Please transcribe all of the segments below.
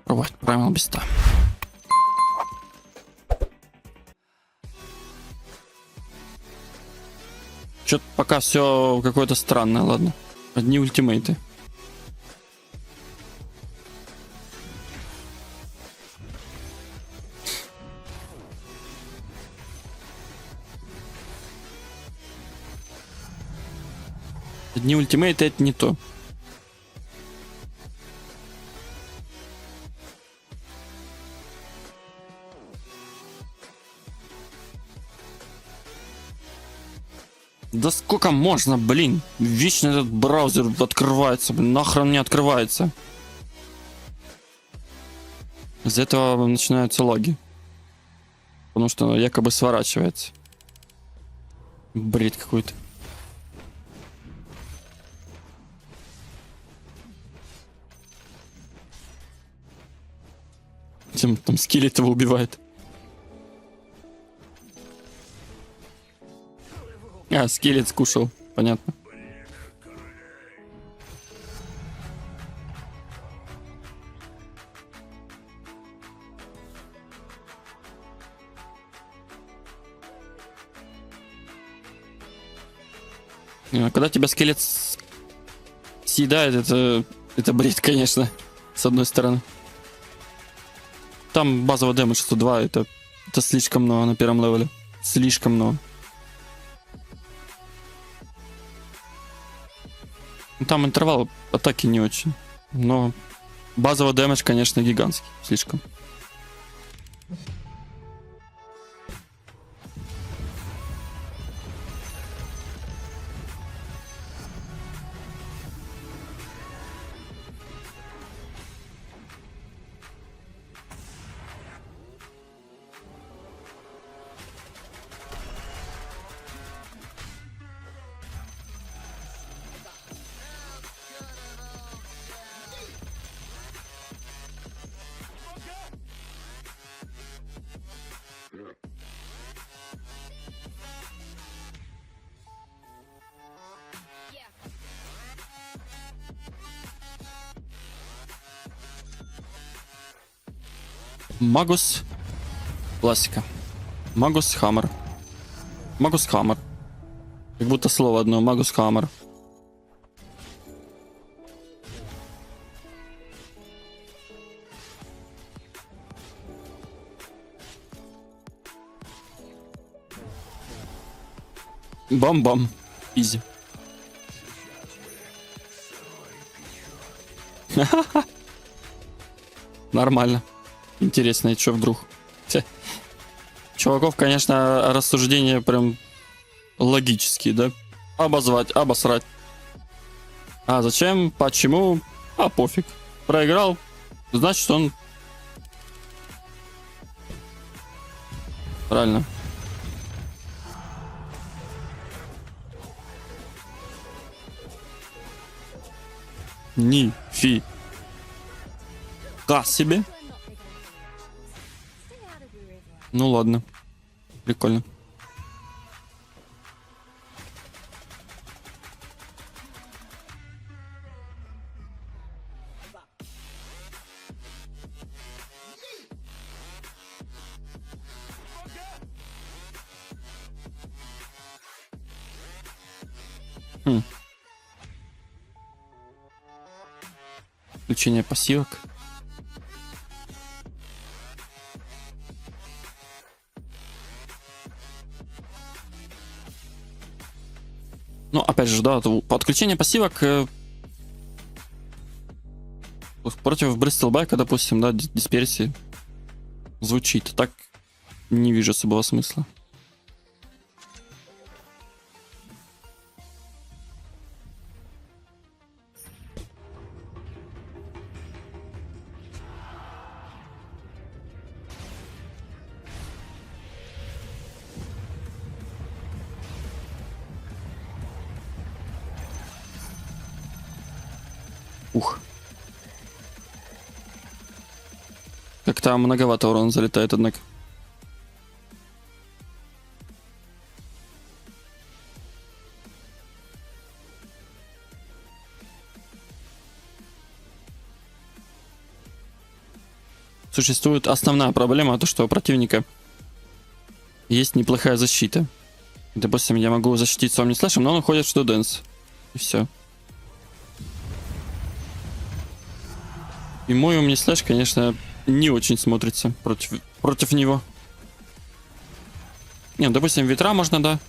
Пробовать правила беста. Что-то пока все какое-то странное, ладно. Одни ультимейты. Одни ультимейты это не то. Да сколько можно, блин? Вечно этот браузер открывается, блин, нахрен не открывается. Из-за этого начинаются лаги. Потому что оно якобы сворачивается. Бред какой-то. Там скелет его убивает. А, скелет скушал, понятно. Когда тебя скелет съедает, это бред, конечно, с одной стороны. Там базовый дэмэдж 102, это слишком много на первом левеле. Слишком много. Там интервал атаки не очень. Но базовый дэмэдж, конечно, гигантский. Слишком. Магус. Классика. Магус Хаммер. Магус Хаммер. Как будто слово одно. Магус Хаммер. Бам-бам. Изи. Нормально. Интересно, и что вдруг? Чуваков, конечно, рассуждения прям логические, да? Обозвать, обосрать. А зачем? Почему? А пофиг. Проиграл, значит он... Правильно. Нифига себе. Ну ладно. Прикольно. Включение пассивок. Ну, опять же, да, подключение пассивок против Брistleback, допустим, да, дисперсии звучит. Так не вижу особого смысла. Ух. Как-то многовато урона залетает, однако. существует основная проблема, то что у противника есть неплохая защита. Допустим, я могу защититься Omnislash'ем, но он уходит в Dance. И все. И мой Omnislash, конечно, не очень смотрится против него. Не, ну, допустим, ветра можно, да.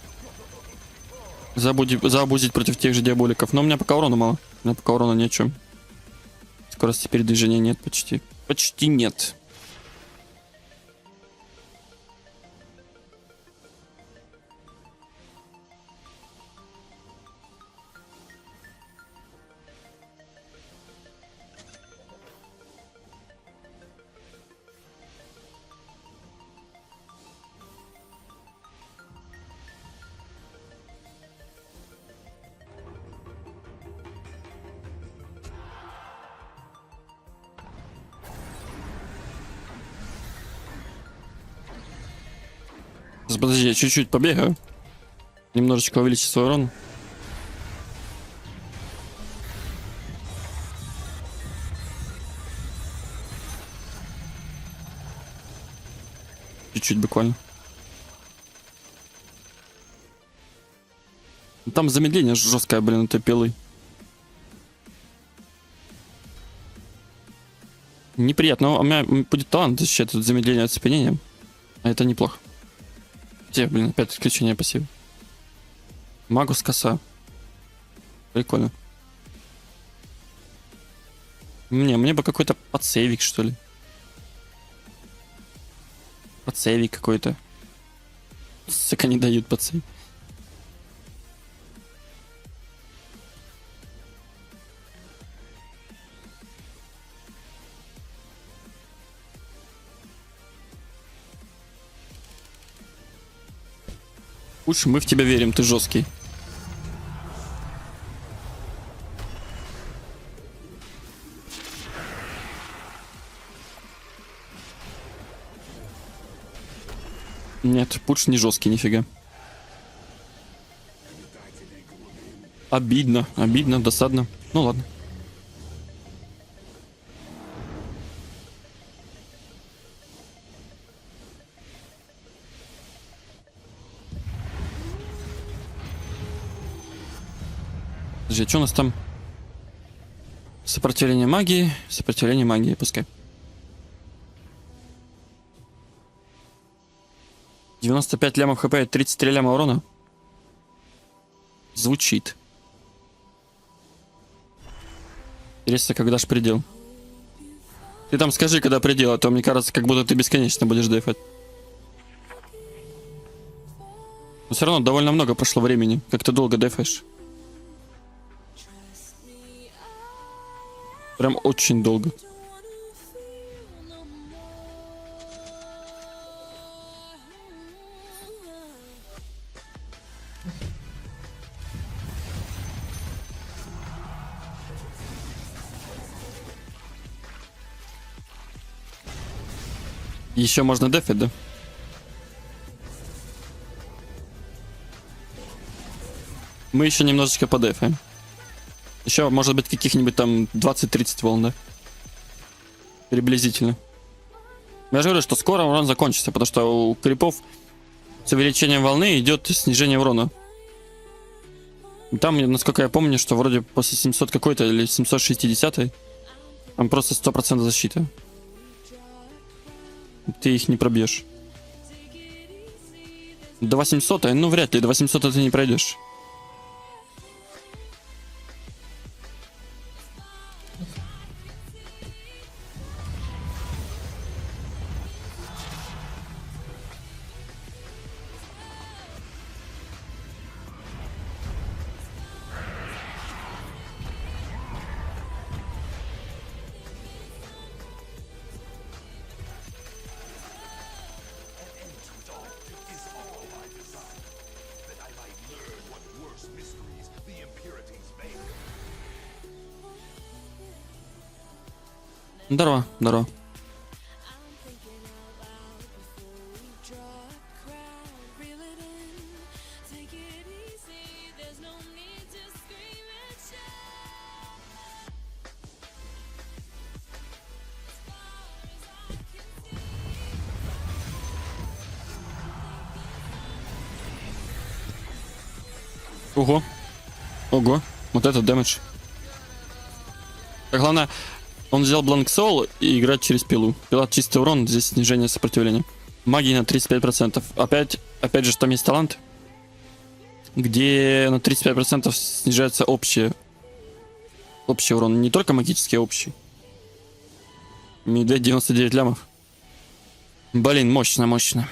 Заобузить против тех же диаболиков. Но у меня пока урона мало. У меня пока урона ни о чем. Скорости передвижения нет почти. Почти нет. Подожди, я чуть-чуть побегаю. Немножечко увеличить свой урон. Чуть-чуть буквально. Там замедление жесткое, блин, этой пилы. Неприятно. У меня будет талант защищать от замедления оцепенения. А это неплохо. Где, блин, опять отключение пассива. Магус коса. Прикольно. Мне бы какой-то подсейвик, что ли. Подсейвик какой-то. Сука, не дают подсейв. Уж мы в тебя верим, ты жесткий. Нет, пуш не жесткий, нифига. Обидно, обидно, досадно. Ну ладно. Подожди, а что у нас там? Сопротивление магии, пускай. 95 лямов хп и 33 ляма урона. Звучит. Интересно, когда ж предел. Ты там скажи, когда предел, а то мне кажется, как будто ты бесконечно будешь дефать. Но все равно довольно много прошло времени. Как ты долго дефаешь. Прям очень долго. Еще можно дефать, да? Мы еще немножечко подефаем. Еще, может быть, каких-нибудь там 20-30 волн, да? Приблизительно. Я же говорю, что скоро урон закончится, потому что у крипов с увеличением волны идет снижение урона. И там, насколько я помню, что вроде после 700 какой-то или 760 там просто 100% защита. Ты их не пробьешь. До 800, ну вряд ли, до 800 ты не пройдешь. Здорово, здорово. Ого. Ого. Вот этот дэмэдж. А главное, он взял Blank Soul и играть через пилу. Пила чистый урон, здесь снижение сопротивления. Магии на 35%. Опять же, там есть талант, где на 35% снижается общий урон. Не только магический, а общий. Медведь 99 лямов. Блин, мощно.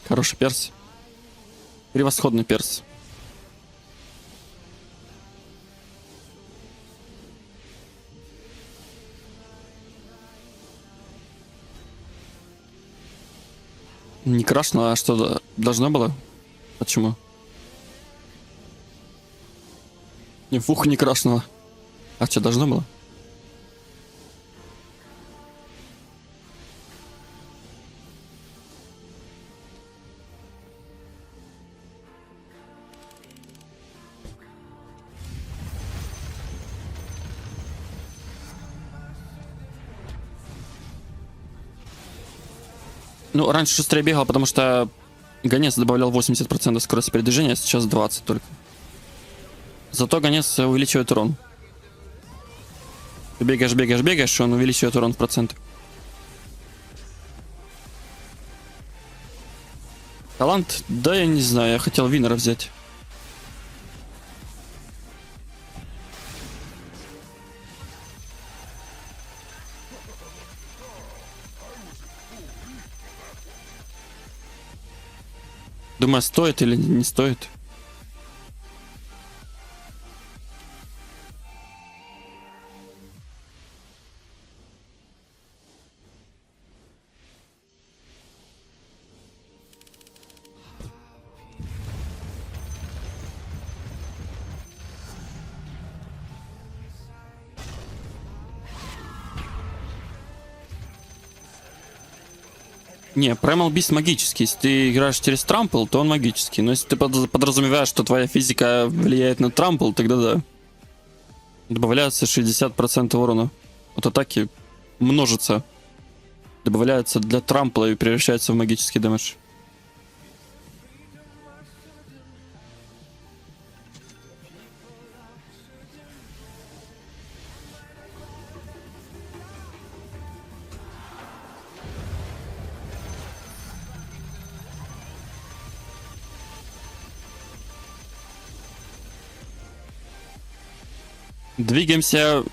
Хороший перс. Превосходный перс. Не крашнуло, а что должно было? Почему? Не, фух, не крашнуло. А что должно было? Ну, раньше шустрее бегал, потому что гонец добавлял 80% скорости передвижения, а сейчас 20 только. Зато гонец увеличивает урон. Ты бегаешь, он увеличивает урон в процент. Талант? Да, я не знаю, я хотел Винера взять. Думаю, стоит или не стоит. Не, Primal Beast магический. Если ты играешь через трампл, то он магический. Но если ты подразумеваешь, что твоя физика влияет на трампл, тогда да. Добавляется 60% урона от атаки, множится. Добавляется для трампла и превращается в магический дэмэдж. Двигаемся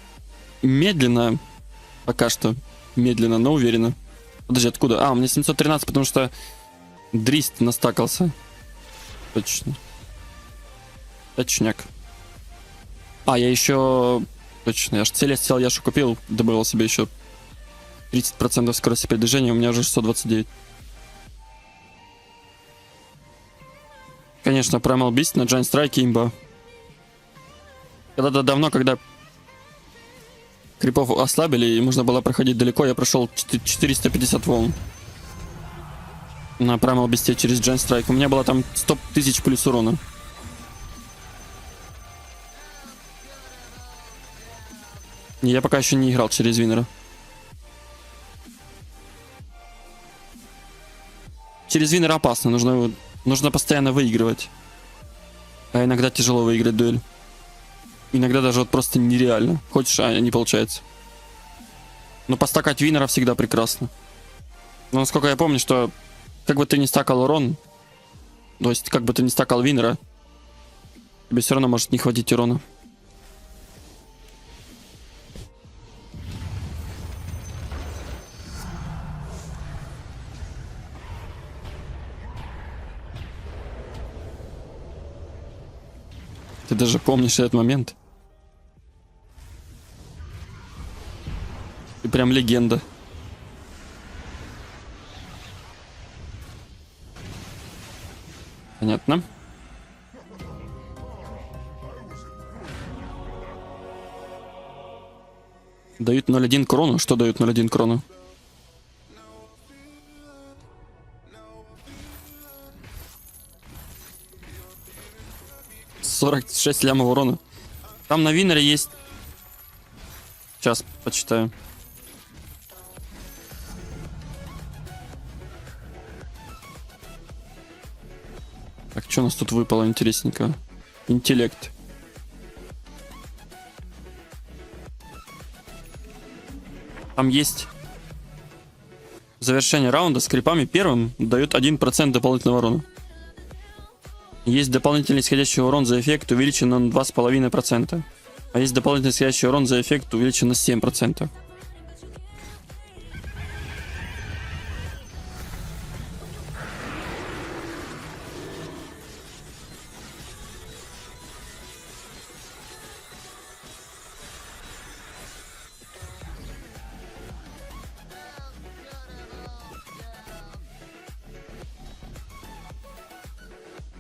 медленно. Пока что. Медленно, но уверенно. Подожди, откуда? А, у меня 713, потому что Дрист настакался. Точно. Точняк. А, я еще... Точно, я же Целестиал Яшу купил. Добавил себе еще 30% скорости передвижения. У меня уже 629. Конечно, Primal Beast на Giant Strike имба. Когда-то давно, когда крипов ослабили и можно было проходить далеко, я прошел 450 волн на Primal Beast через Giant Strike. У меня было там 100 тысяч плюс урона. И я пока еще не играл через Винера. Через Винера опасно, нужно постоянно выигрывать. А иногда тяжело выиграть дуэль. Иногда даже вот просто нереально. Хочешь, а не получается. Но постакать Винера всегда прекрасно. Но насколько я помню, что как бы ты ни стакал урон, то есть как бы ты ни стакал Винера, тебе все равно может не хватить урона. Ты даже помнишь этот момент? Ты прям легенда. Понятно. Дают 0,1 крону? Что дают 0,1 крону? 46 лямов урона. Там на Винере есть... Сейчас почитаю. Так, что у нас тут выпало интересненько? Интеллект. Там есть завершение раунда с крипами первым дает 1% дополнительного урона. Есть дополнительный исходящий урон за эффект увеличен на 2,5%. А есть дополнительный исходящий урон за эффект увеличен на 7%.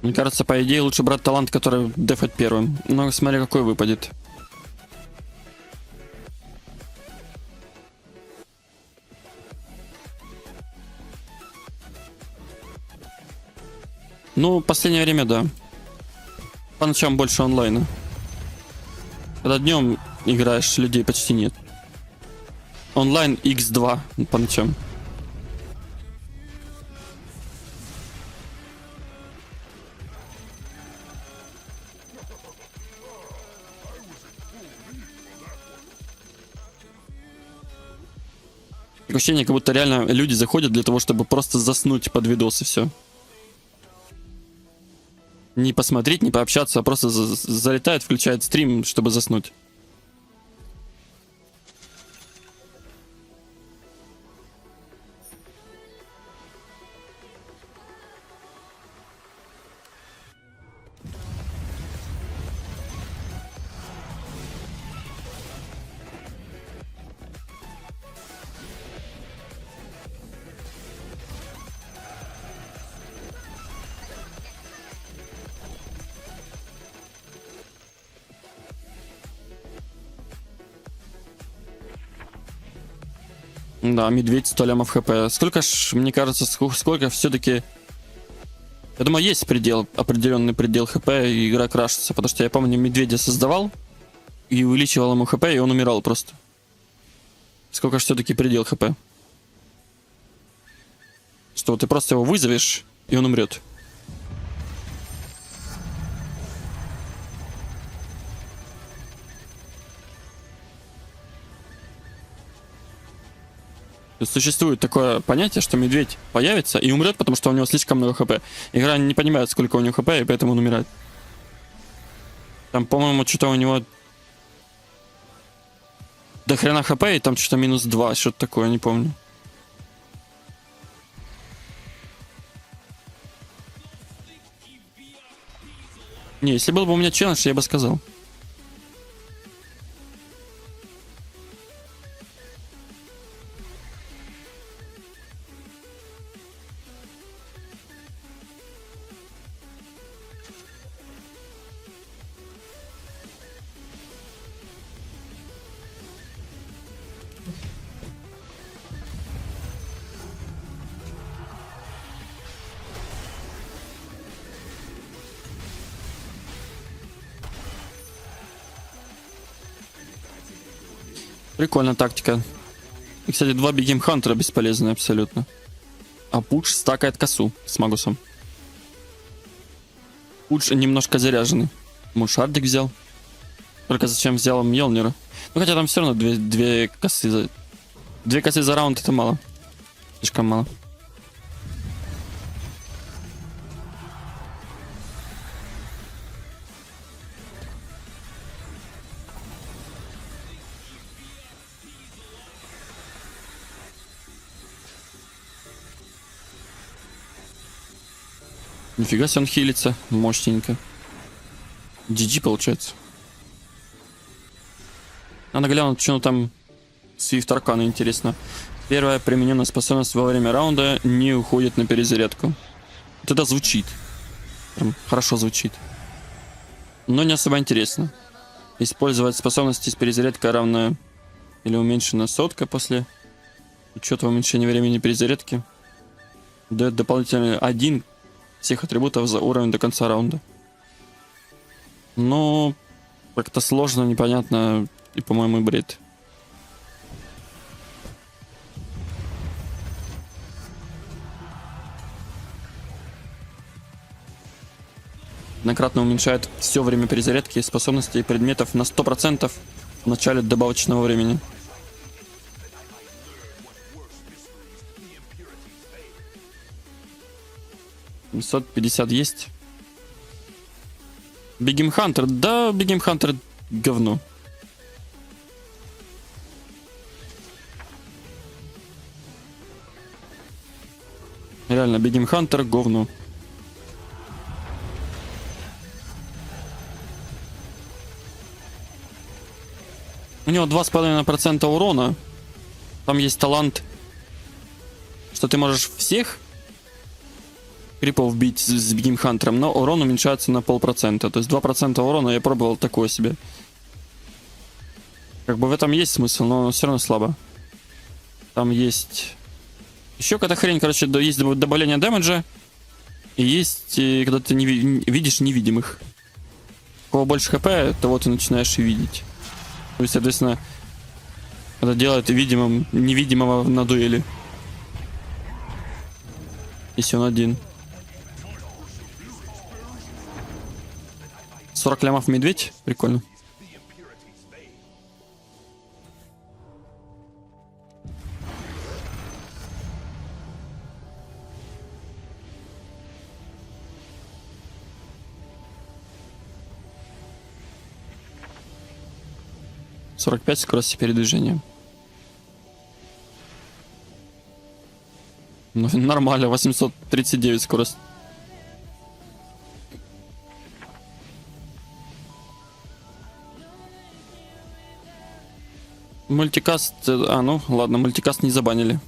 Мне кажется, по идее, лучше брать талант, который дефать первым. Но смотри, какой выпадет. Ну, в последнее время, да. По ночам больше онлайна. Когда днем играешь, людей почти нет. Онлайн x2 по ночам. Ощущение, как будто реально люди заходят для того, чтобы просто заснуть под видос и все. Не посмотреть, не пообщаться, а просто залетает, включает стрим, чтобы заснуть. Да, медведь 100 лямов хп. Сколько ж, мне кажется, сколько все-таки... Я думаю, есть предел, определенный предел хп, и игра крашится. Потому что я помню, медведя создавал, и увеличивал ему хп, и он умирал просто. Сколько же все-таки предел хп? Что ты просто его вызовешь, и он умрет. Существует такое понятие, что медведь появится и умрет, потому что у него слишком много хп. Игра не понимает, сколько у него хп, и поэтому он умирает. Там, по-моему, что-то у него до хрена хп, и там что-то минус 2, что-то такое, не помню. Не, если был бы у меня челлендж, я бы сказал. Прикольная тактика. И, кстати, 2 Бигем Хантера бесполезные абсолютно. А Пуш стакает косу с Магусом. Пуш немножко заряженный. Мушардик взял. Только зачем взял Мьёлнира? Ну хотя там все равно две косы за... 2 косы за раунд это мало. Слишком мало. Нифига себе он хилится. Мощненько. GG получается. Надо глянуть, что там Свифт Аркана, интересно. Первая примененная способность во время раунда не уходит на перезарядку. Вот это звучит. Прям хорошо звучит. Но не особо интересно. Использовать способности с перезарядкой равная или уменьшена сотка после учета уменьшения времени перезарядки. Дает дополнительный 1 всех атрибутов за уровень до конца раунда. Ну, как-то сложно, непонятно и, по-моему, бред. Однократно уменьшает все время перезарядки способностей предметов на 100% в начале добавочного времени. $750 есть. Бигем Хантер. Да, Бигем Хантер говно. Реально, Бигем Хантер говно. У него 2,5% урона. Там есть талант, что ты можешь всех крипов бить с Бигем Хантером, но урон уменьшается на 0,5%. То есть 2% урона я пробовал такое себе. Как бы в этом есть смысл, но все равно слабо. Там есть еще какая-то хрень, короче, есть добавление дэмэджа. И есть, когда ты не видишь невидимых. У кого больше хп, того ты начинаешь и видеть. То есть, соответственно, это делает видимым невидимого на дуэли. Если он один. 40 лямов медведь? Прикольно. «45 скорости передвижения». Ну, нормально, 839 скорость. Мультикаст... ну, ладно, мультикаст не забанили.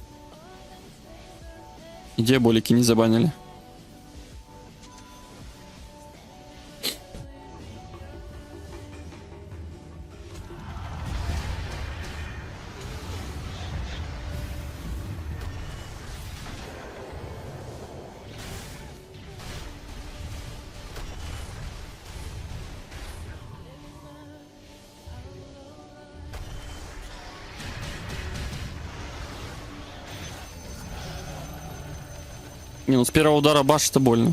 И диаболики не забанили. Не, ну с первого удара баш-то больно.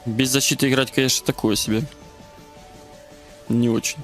Без защиты играть, конечно, такое себе. Не очень.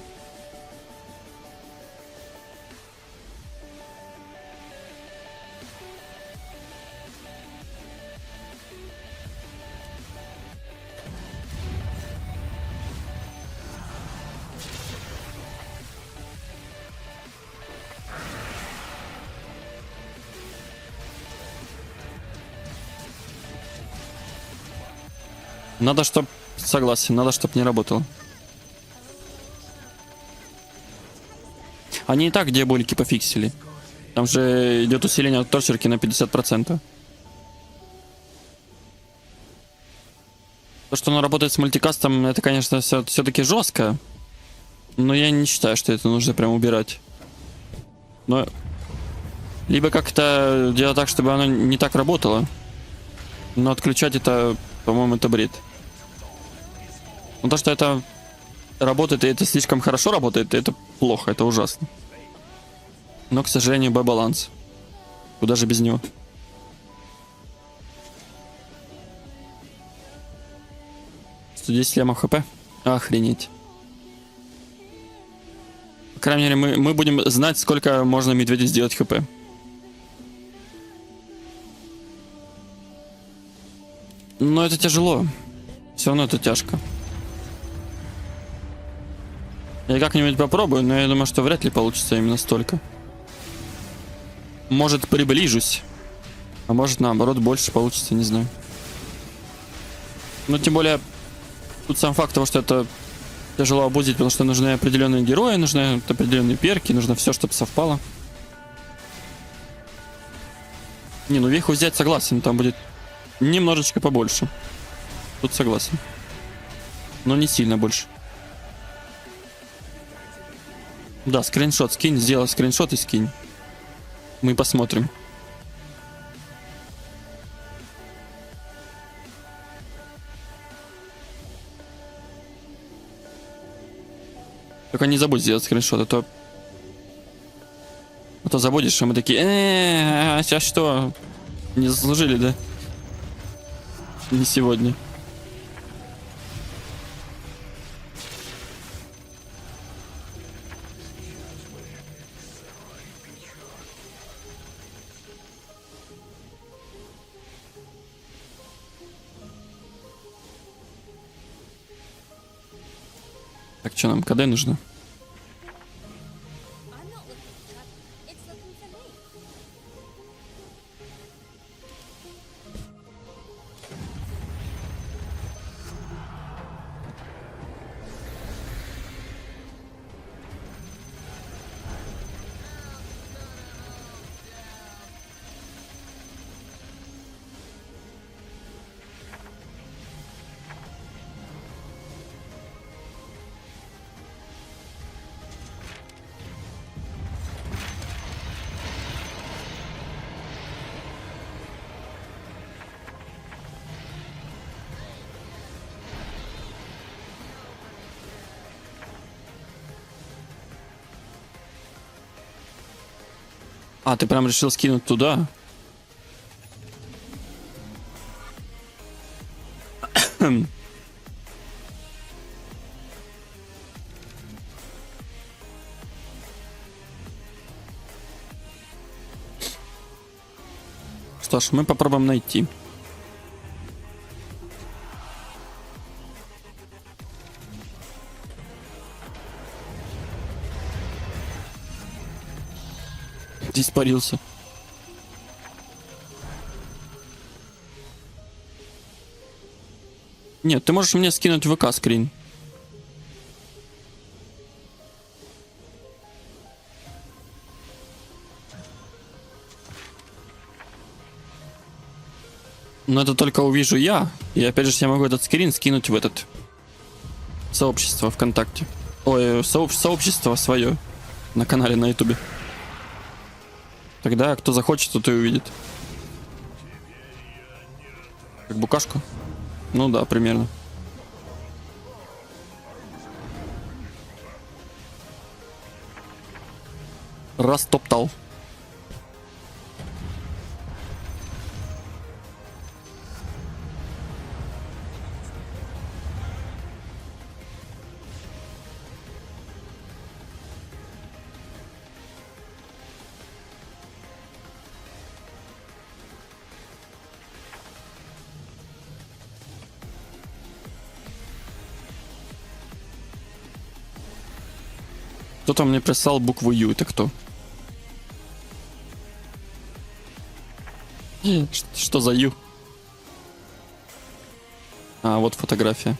Надо, чтоб... Согласен, надо, чтоб не работало. Они и так диаболики пофиксили. Там же идет усиление от торчерки на 50%. То, что оно работает с мультикастом, это, конечно, все-таки жестко. Но я не считаю, что это нужно прям убирать. Но... Либо как-то делать так, чтобы оно не так работало. Но отключать это, по-моему, это бред. Ну, то, что это работает, и это слишком хорошо работает, это плохо, это ужасно. Но, к сожалению, Б-баланс. Куда же без него? «110 лямов хп? Охренеть. По крайней мере, мы будем знать, сколько можно медведю сделать хп. Но это тяжело. Все равно это тяжко. Я как-нибудь попробую, но я думаю, что вряд ли получится именно столько. Может, приближусь. А может, наоборот, больше получится, не знаю. Но тем более, тут сам факт того, что это тяжело обузить, потому что нужны определенные герои, нужны определенные перки, нужно все, чтобы совпало. Не, ну веху взять согласен, там будет немножечко побольше. Тут согласен. Но не сильно больше. Да, скриншот скинь, сделай скриншот и скинь. Мы посмотрим. Только не забудь сделать скриншот, а то забудешь, а мы такие, а сейчас что? Не заслужили, да? Не сегодня. Так, что нам КД нужно? I'm not looking for trouble. It's looking for me. А, ты прям решил скинуть туда? Что ж, мы попробуем найти. Испарился. Нет, ты можешь мне скинуть в ВК скрин. Но это только увижу я. И опять же, я могу этот скрин скинуть в этот сообщество ВКонтакте. Ой, сообщество свое на канале на Ютубе. Тогда кто захочет, тот и увидит. Как букашку? Ну да, примерно. Растоптал. Кто-то мне прислал букву Ю. Это кто? Что за Ю? А, вот фотография.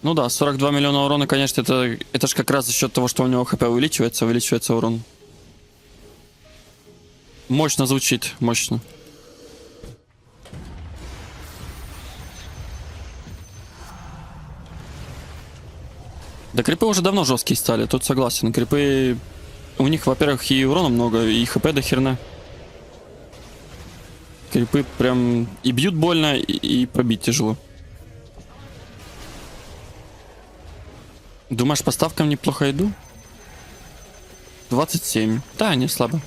Ну да, 42 миллиона урона, конечно, это ж как раз за счет того, что у него хп увеличивается урон. Мощно звучит, мощно. Да крипы уже давно жесткие стали, тут согласен. Крипы, у них, во-первых, и урона много, и хп до херна. Крипы прям и бьют больно, и пробить тяжело. Думаешь, по ставкам неплохо иду? 27. Да, не слабо.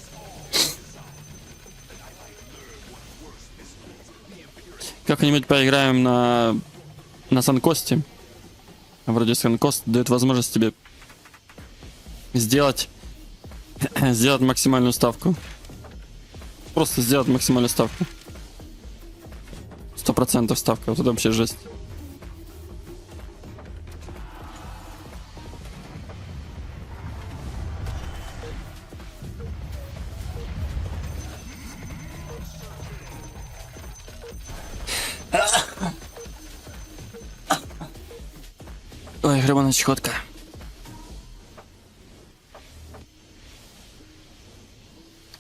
Как-нибудь поиграем на Санкосте. Вроде Санкост дает возможность тебе сделать максимальную ставку. Просто сделать максимальную ставку. 100% ставка. Вот это вообще жесть. Ой, гребаная чехотка.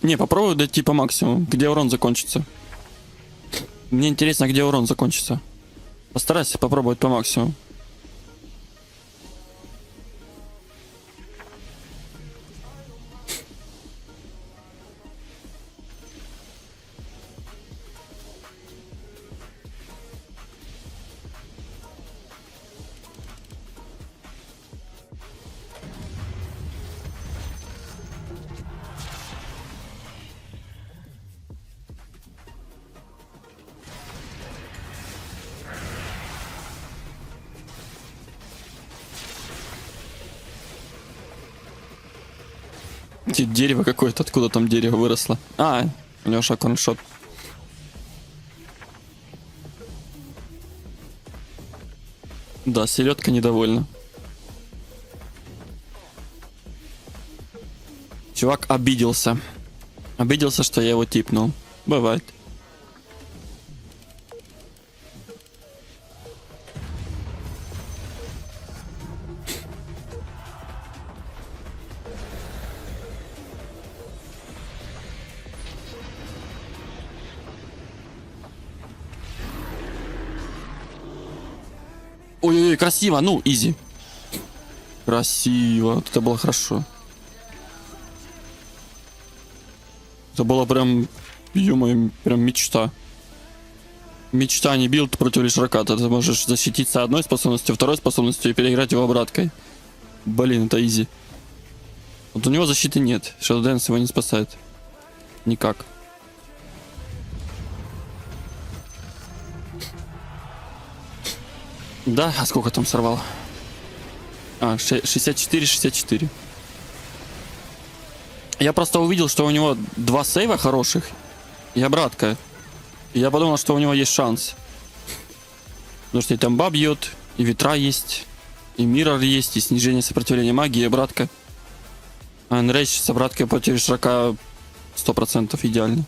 Не, попробую дойти по максимуму, где урон закончится. Мне интересно, где урон закончится. Постарайся попробовать по максимуму. Дерево какое-то, откуда там дерево выросло? А, Леша, корншот. Да, селедка недовольна. Чувак обиделся. Обиделся, что я его типнул. Бывает. Ой-ой-ой, красиво, ну, изи. Красиво, вот это было хорошо. Это было прям, ё-моё, прям мечта. Мечта, не билд против лишрака. Ты можешь защититься одной способностью, второй способностью и переиграть его обраткой. Блин, это изи. Вот у него защиты нет. Shadow Dance его не спасает. Никак. Да, а сколько там сорвал? А, 64-64. Я просто увидел, что у него 2 сейва хороших и обратка. И я подумал, что у него есть шанс. Потому что и тамба бьет, и ветра есть, и миррор есть, и снижение сопротивления магии, и обратка. А Enrage с обраткой против шрака 100% идеально.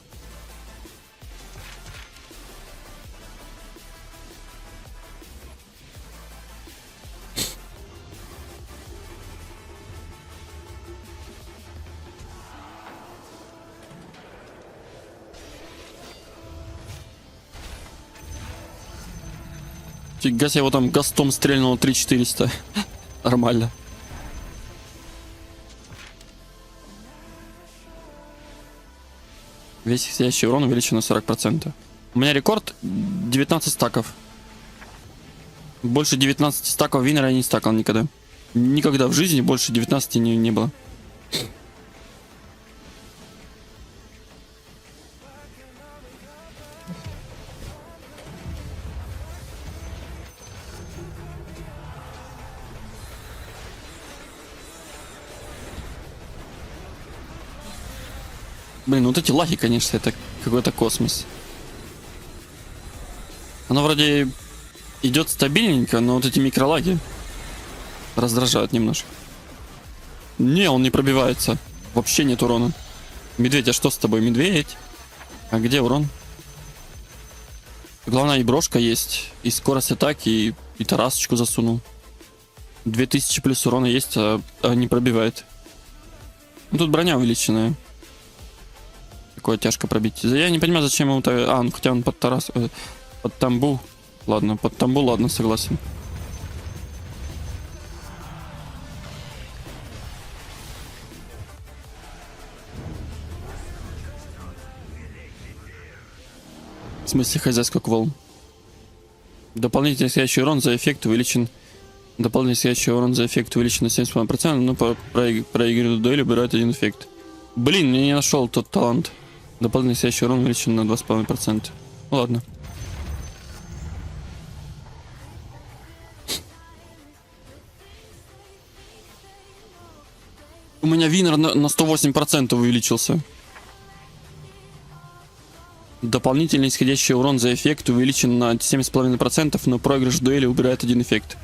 Фига себе, его там гастом стрельнул 3400. Нормально. Весь сидящий урон увеличен на 40%. У меня рекорд 19 стаков. Больше 19 стаков винера я не стакал никогда. Никогда в жизни больше 19 не было. Блин, вот эти лаги, конечно, это какой-то космос. Оно вроде идет стабильненько, но вот эти микролаги раздражают немножко. Не, он не пробивается. Вообще нет урона. Медведь, а что с тобой, медведь? А где урон? Главное, и брошка есть, и скорость атаки, и тарасочку засунул. 2000 плюс урона есть, а не пробивает. Ну, тут броня увеличенная. Такое тяжко пробить. Я не понимаю, зачем ему-то... А, ну хотя он под тарас... под тамбу. Ладно, под тамбу, ладно, согласен. В смысле хозяйских волн? Дополнительный исходящий урон за эффект увеличен. Дополнительный исходящий урон за эффект увеличен на 70%, но проигрывает дуэль, убирает один эффект. Блин, я не нашел тот талант. Дополнительный исходящий урон увеличен на 2,5%. Ну, ладно. У меня винер на 108% увеличился. Дополнительный исходящий урон за эффект увеличен на 7,5%, но проигрыш в дуэли убирает один эффект.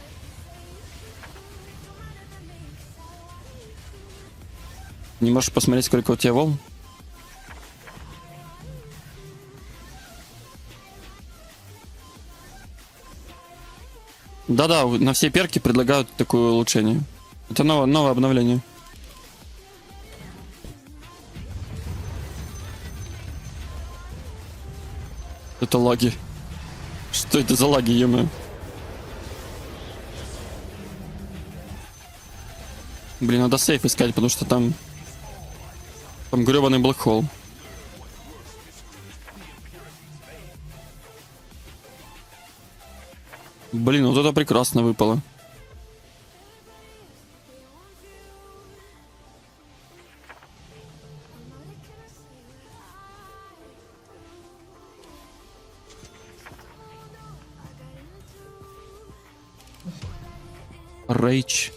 Не можешь посмотреть, сколько у тебя волн? Да-да, на все перки предлагают такое улучшение. Это новое обновление. это лаги? Что это за лаги, ё-моё? Блин, надо сейф искать, потому что там... Там гребаный блэкхолл. Блин, вот это прекрасно выпало. Рейч.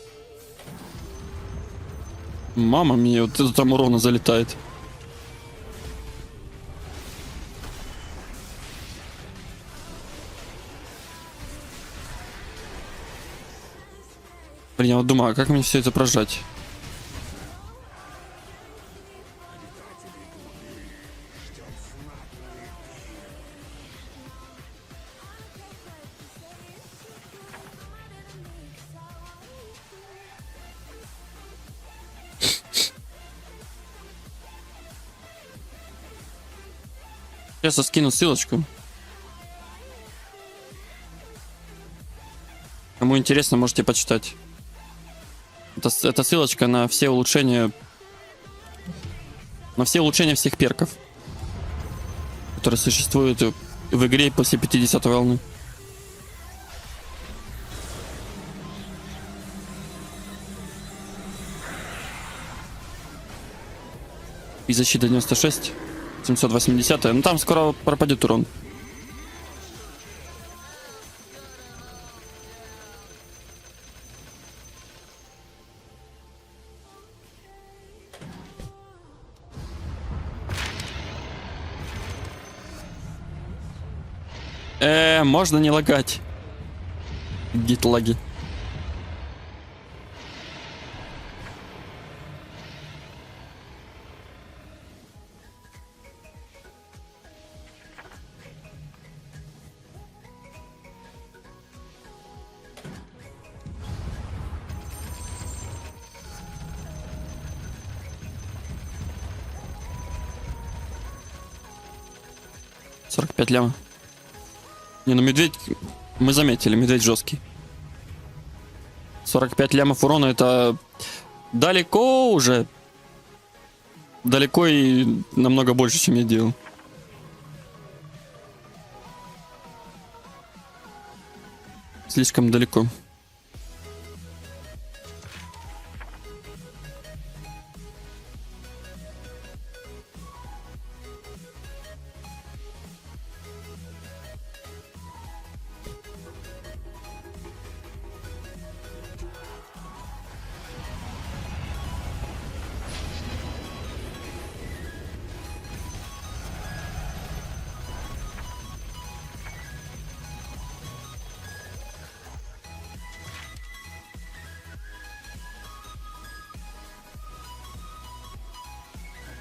Мама мия, вот это там урона залетает. Блин, я вот думаю, а как мне все это прожать? Сейчас я скину ссылочку. Кому интересно, можете почитать. Это ссылочка на все улучшения. На все улучшения всех перков, которые существуют в игре после 50 волны. И защита 96, 780. Ну там скоро пропадет урон. Можно не лагать. Гит-лаги. $45 лямов. Не, ну медведь... Мы заметили, медведь жесткий. 45 лямов урона это далеко уже. Далеко и намного больше, чем я делал. Слишком далеко.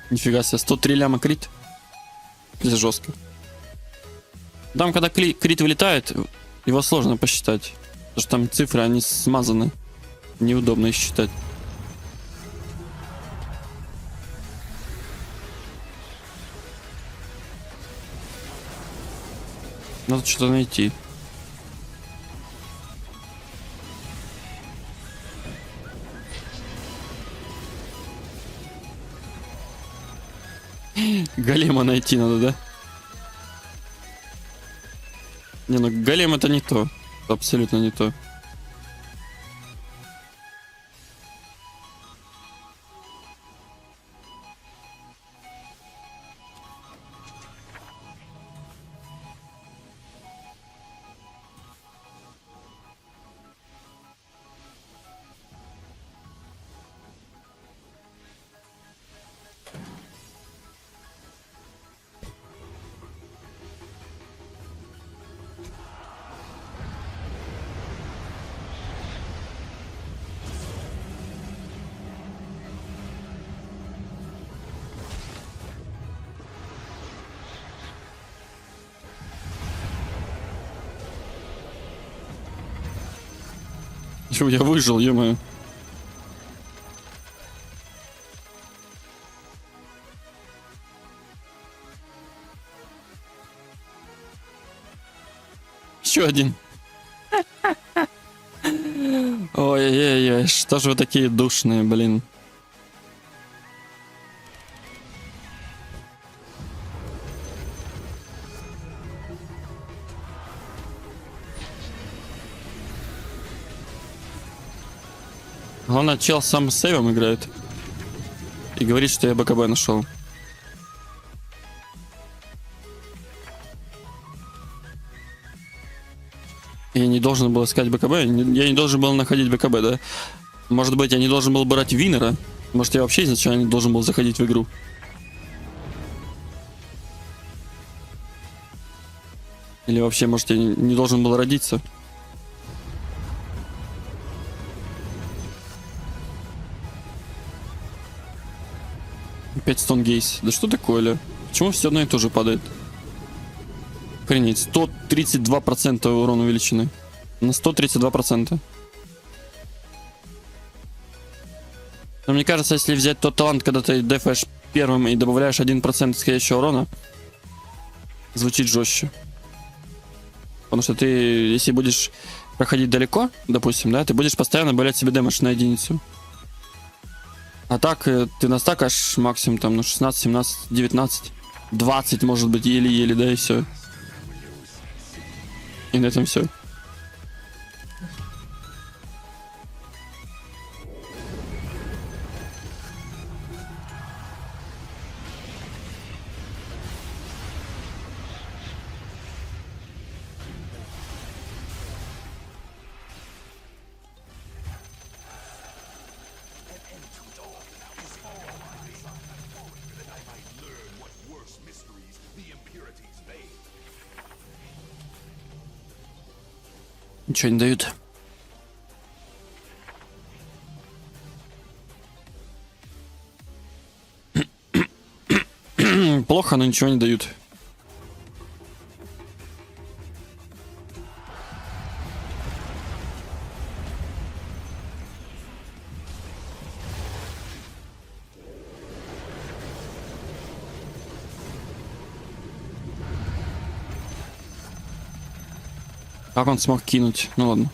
Нифига себе, 103 ляма крит. Это жестко. Там, когда крит вылетает, его сложно посчитать. Потому что там цифры, они смазаны. Неудобно их считать. Надо что-то найти. Голема найти надо, да? Не, ну голем это не то. Абсолютно не то. Чё, я выжил, ё-моё. Еще один. Ой-ой-ой, что же вы такие душные, блин. Главное, чел сам с сейвом играет. И говорит, что я БКБ нашел. Я не должен был искать БКБ, я не должен был находить БКБ, да? Может быть, я не должен был брать Винера? Может, я вообще изначально не должен был заходить в игру? Или вообще, может, я не должен был родиться? Опять Стонгейс. Да что такое, Ля? Почему все одно и то же падает? Охренеть, 132% урон увеличены. На 132%. Но мне кажется, если взять тот талант, когда ты дефаешь первым и добавляешь 1% исходящего урона, звучит жестче. Потому что ты, если будешь проходить далеко, допустим, да, ты будешь постоянно добавлять себе дэмэдж на единицу. А так ты настакаешь максимум там на 16, 17, 19, 20, может быть, еле-еле, да, и все. И на этом все. Ничего не дают. Плохо, но ничего не дают. Как он смог кинуть? Ну ладно.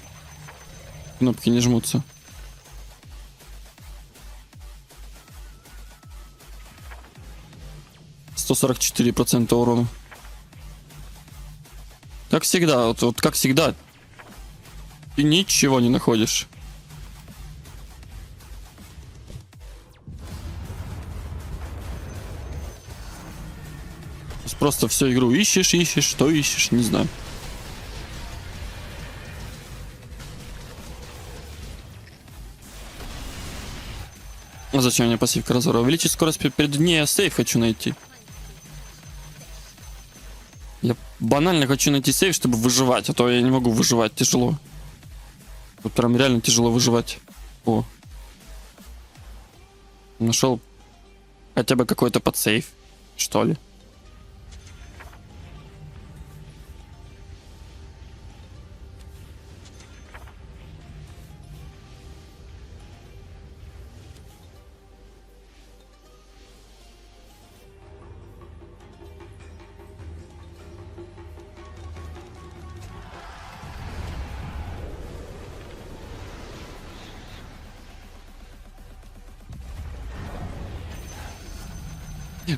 Кнопки не жмутся. %144 урона. Как всегда, вот как всегда. Ты ничего не находишь. Просто всю игру ищешь, что ищешь, не знаю. А зачем мне пассивка разора? Увеличить скорость перед ней, я сейф хочу найти. Я банально хочу найти сейф, чтобы выживать, а то я не могу выживать, тяжело. Вот прям реально тяжело выживать. О. Нашел хотя бы какой-то подсейф, что ли.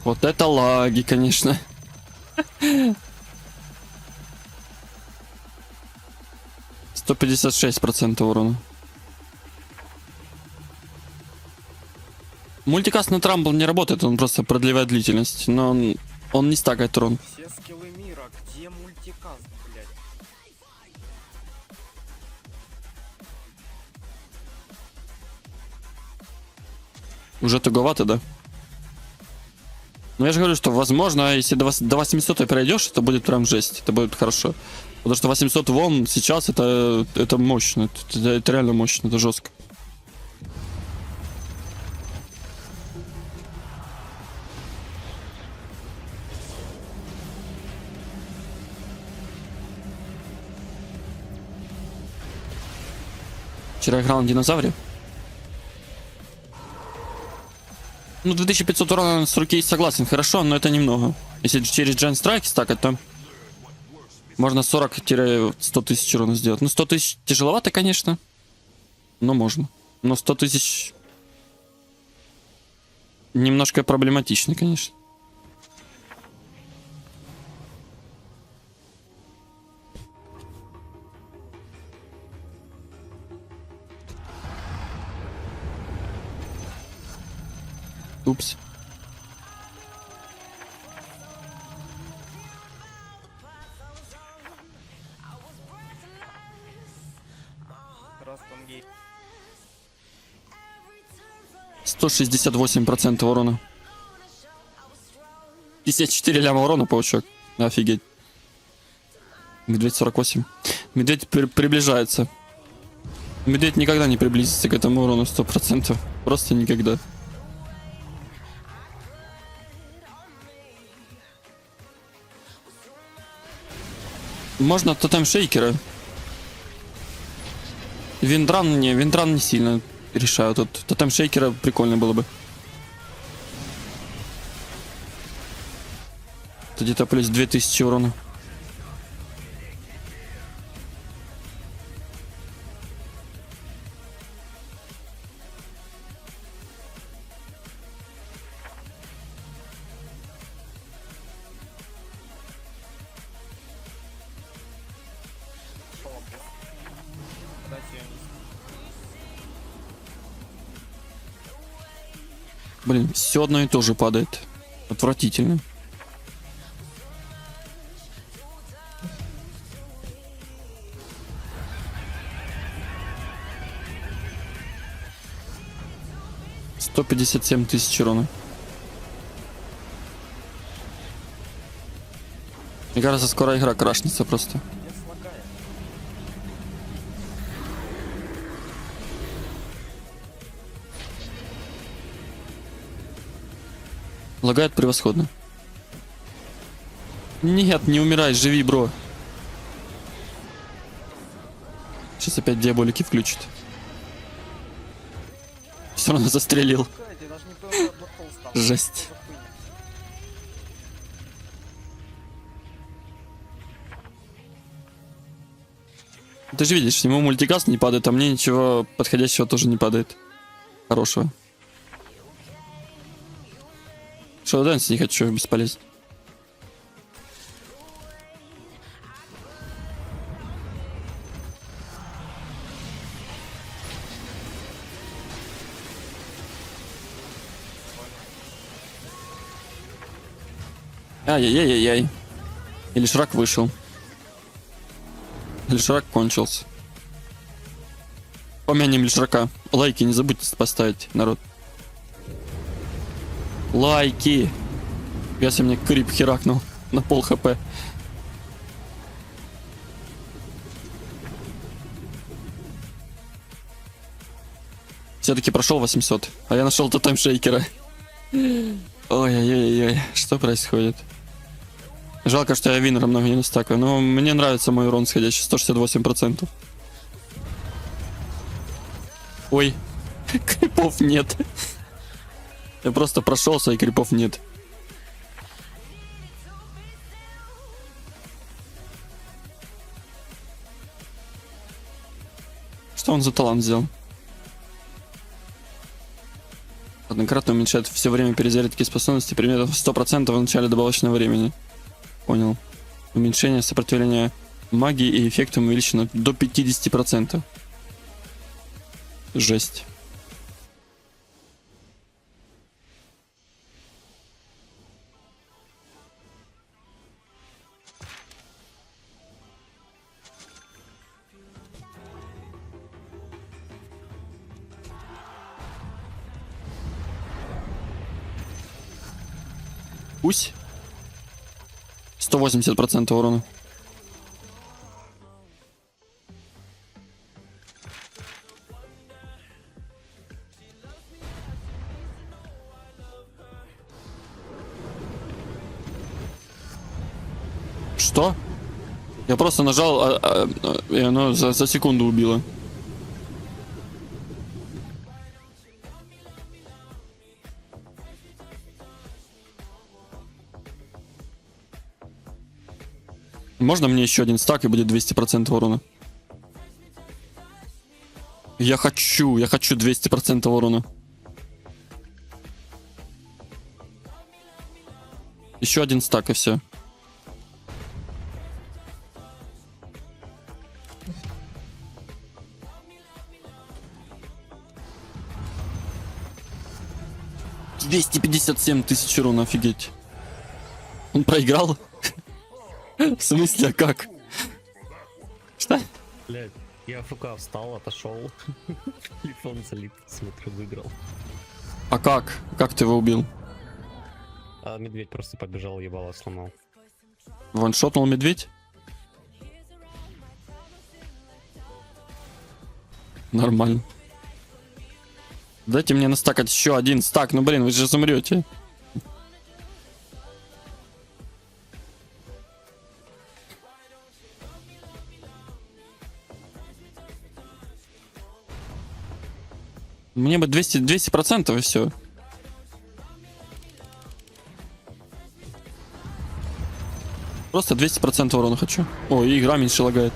Вот это лаги, конечно. %156 урона. Мультикаст на Трамбл не работает, он просто продлевает длительность, но он не стакает урон. Все скиллы мира, где мультикаст, блядь? Уже туговато, да? Но я же говорю, что возможно, если до 800 пройдешь, это будет прям жесть, это будет хорошо. Потому что 800 вон сейчас это мощно, это реально мощно, это жестко. Вчера играл на динозавре. Ну, 2500 урона с руки согласен, хорошо, но это немного. Если через Giant Strike стакать, то Можно 40-100 тысяч урона сделать. Ну, 100 тысяч тяжеловато, конечно. Но можно. Но 100 тысяч... Немножко проблематично, конечно. Упс. Раз там гей. 168% урона. 54 ляма урона, паучок. Офигеть. Медведь 48. Медведь приближается. Медведь никогда не приблизится к этому урону 100%. Просто никогда. Можно тотем шейкера. Виндран не сильно решаю. Тут тотем шейкера прикольно было бы. Это где-то плюс 2000 урона. Дайте её нести. Блин, все одно и то же падает. Отвратительно. $157 000 урона. Мне кажется, скоро игра крашнется просто. Нет, слагает. Лагает превосходно. Нет, не умирай, живи, бро. Сейчас опять диаболики включит. Все равно застрелил. Слагает, я даже не понял, как Black Hole стал. Жесть. Что за хуйня? Ты же видишь, ему мультикаст не падает, а мне ничего подходящего тоже не падает. Хорошего. Шоу Дэнс не хочу, бесполезно. Ай-яй-яй-яй. Или Шрак вышел. Или Шрак кончился. Помянем Лишрака. Лайки не забудьте поставить, народ. Лайки. Я себе мне крип херакнул на пол хп. Все-таки прошел 800. А я нашел тотем шейкера. Ой-ой-ой-ой. Что происходит? Жалко, что я винера много не настакаю. Но мне нравится мой урон сходящий. 168%. Ой. Крипов нет. Я просто прошелся, и крипов нет. Что он за талант взял? Однократно уменьшает все время перезарядки способности примерно в 100% в начале добавочного времени. Понял. Уменьшение сопротивления магии и эффектом увеличено до 50%. Жесть. Усь. 180% урона. Что? Я просто нажал, и оно за секунду убило. Можно мне еще один стак и будет 200% урона? Я хочу 200% урона. Еще один стак и все. $257 000 урона, офигеть. Он проиграл? В смысле, а как? Что? Блядь, я АФК встал, отошел. Телефон залип, смотрю, выиграл. А как? Как ты его убил? А медведь просто побежал, ебало сломал. Ваншотнул медведь? Нормально. Дайте мне настакать еще один стак. Ну блин, вы же замрете. Мне бы 200% и все. Просто 200% урона хочу. О, и игра меньше лагает.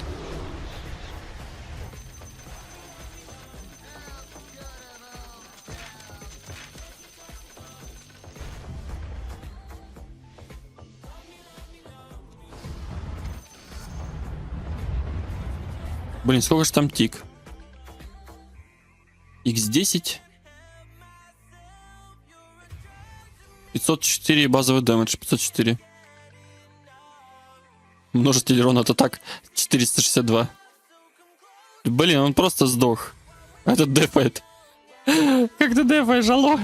Блин, сколько же там тик? X10. 504 базовый дэмэдж. 504. Множитель урона это так 462. Блин, он просто сдох. Этот дефает. Как ты дефаешь, алло?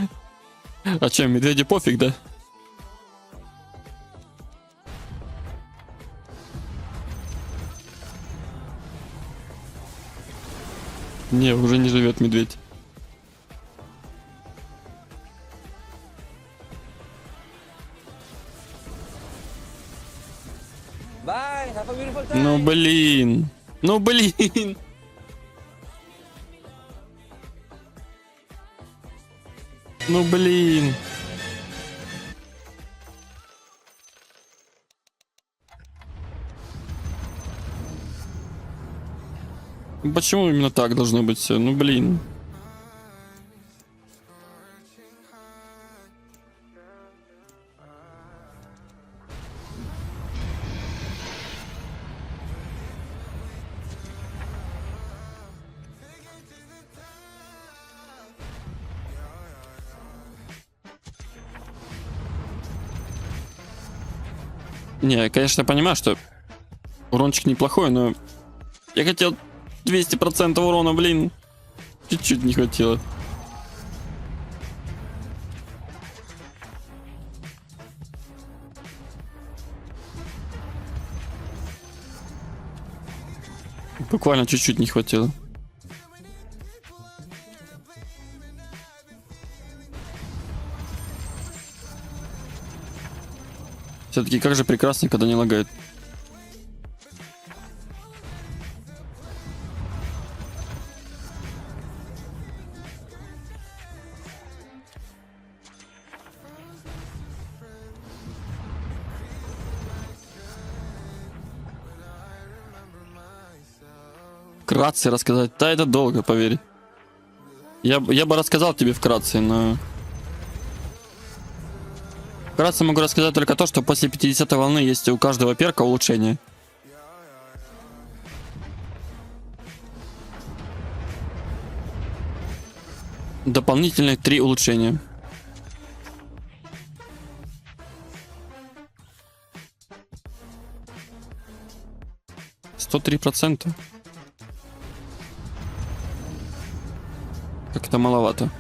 А че, медведи пофиг, да? Не, уже не живет медведь. Bye, have a beautiful time. Ну блин. Ну блин. Ну блин. Почему именно так должно быть все? Ну блин. Не, я, конечно, понимаю, что урончик неплохой, но я хотел 200% урона, блин. Чуть-чуть не хватило. Буквально чуть-чуть не хватило. Все-таки как же прекрасно, когда не лагает. Вкратце рассказать. Да, это долго, поверь. Я бы рассказал тебе вкратце, но... Вкратце могу рассказать только то, что после 50-й волны есть у каждого перка улучшение. Дополнительные 3 улучшения. %103%. Как-то маловато.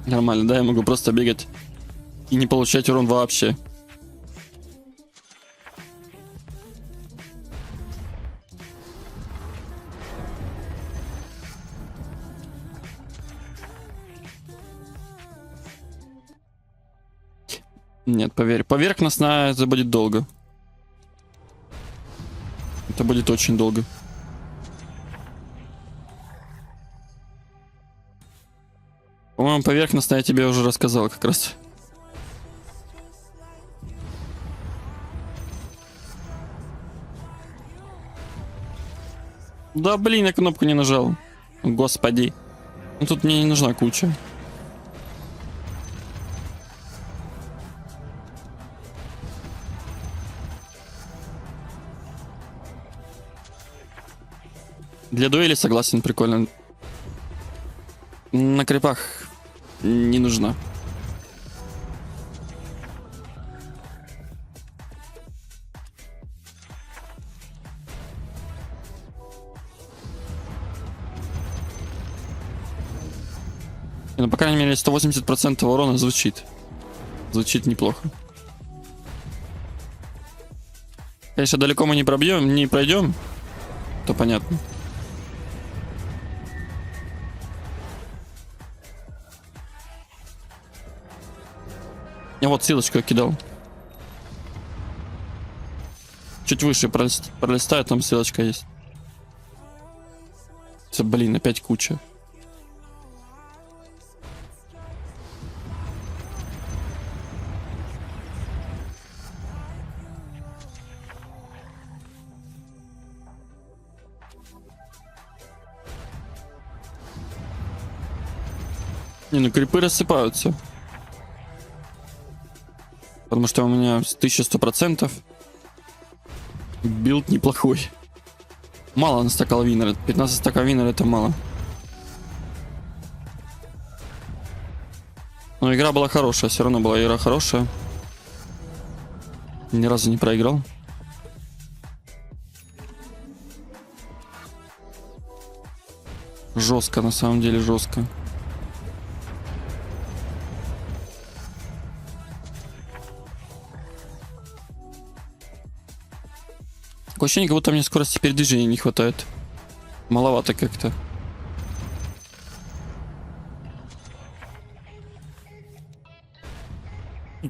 Нормально, да, я могу просто бегать и не получать урон вообще. Нет, поверь. Поверхностно это будет долго. Это будет очень долго. По-моему, поверхностно я тебе уже рассказал как раз. Да блин, я кнопку не нажал. Господи. Ну тут мне не нужна куча. Для дуэли согласен, прикольно. На крипах не нужна. Ну, по крайней мере, 180% урона звучит. Звучит неплохо. Конечно, далеко мы не пройдем, то понятно. Я вот ссылочку я кидал. Чуть выше пролистаю, там ссылочка есть. Блин, опять куча. Не, ну крипы рассыпаются. Потому что у меня 1100%. Билд неплохой. Мало на стакал винера. 15 стакал винера это мало. Но игра была хорошая. Все равно была игра хорошая. Ни разу не проиграл. Жестко, на самом деле, жестко. Такое ощущение, как будто мне скорости передвижения не хватает. Маловато как-то.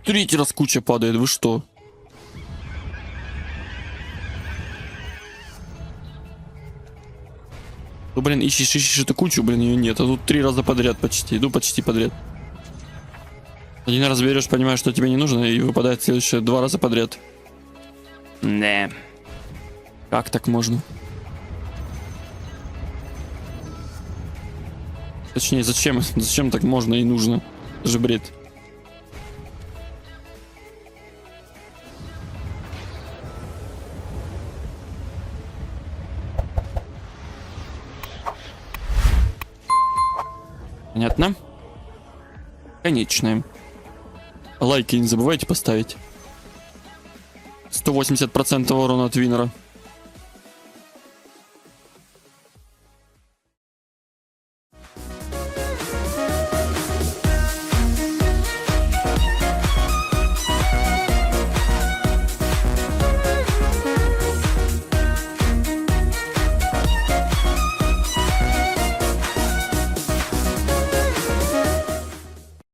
Третий раз куча падает, вы что? Ну, блин, ищешь эту кучу, блин, ее нет. А тут 3 раза подряд почти. Ну, почти подряд. Один раз берешь, понимаешь, что тебе не нужно, и выпадает следующее 2 раза подряд. Не. Как так можно? Точнее, зачем? Зачем так можно и нужно? Это же бред. Понятно? Конечное. Лайки не забывайте поставить. 180% урона от Винера.